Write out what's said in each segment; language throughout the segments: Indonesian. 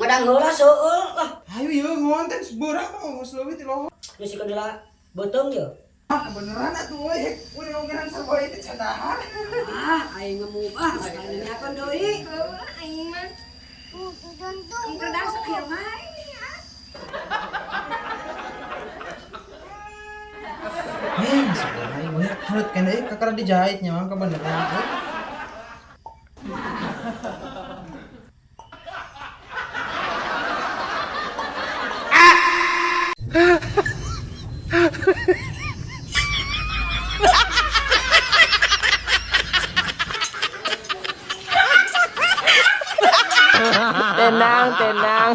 Ngadang heula seueul lah. Ayo ieu ngonten seberang mah geus leuwih ti loho. Geus sikeun heula beuteung ye. Beneran atuh we, udah ngogeran sarua ieu teh candahan. Aing ngemubah sekali nyakeun deui. Aing mah gantung. Kerdas aya wae. Sebenarnya gue harus kena kakak dijahitnya mah kebeneran itu. Tenang, tenang.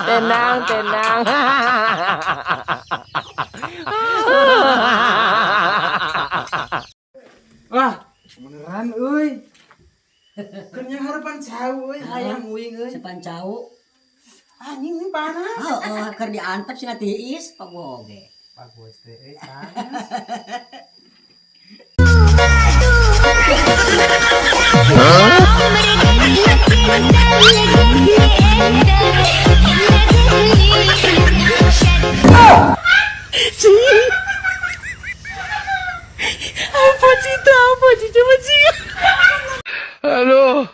Tenang, tenang. Wah, beneran euy. Kenyang harapan cau euy, hayang uing euy. Sepancau. Anjing ini panas. Heeh, keur diantep cenah tiis pagoge. Pak Bos teh panas. Apa sih coba sih? Halo.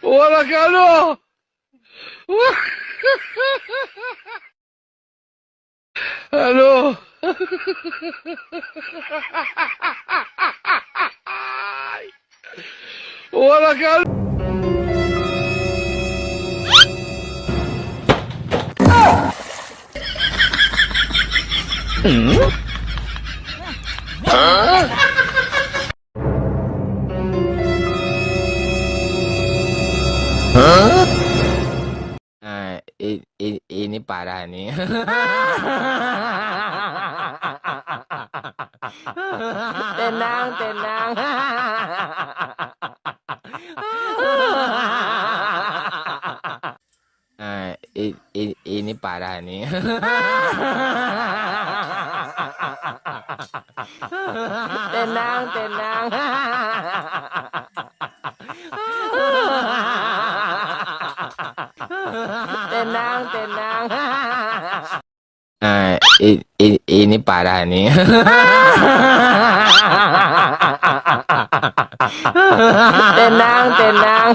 Wala kalo. Halo. Wala kalo. Nah, ini parah nih. Tenang, tenang. Nah, ini parah nih. Tenang, tenang. Tenang, tenang. Nah, ini parah nih. Tenang, tenang.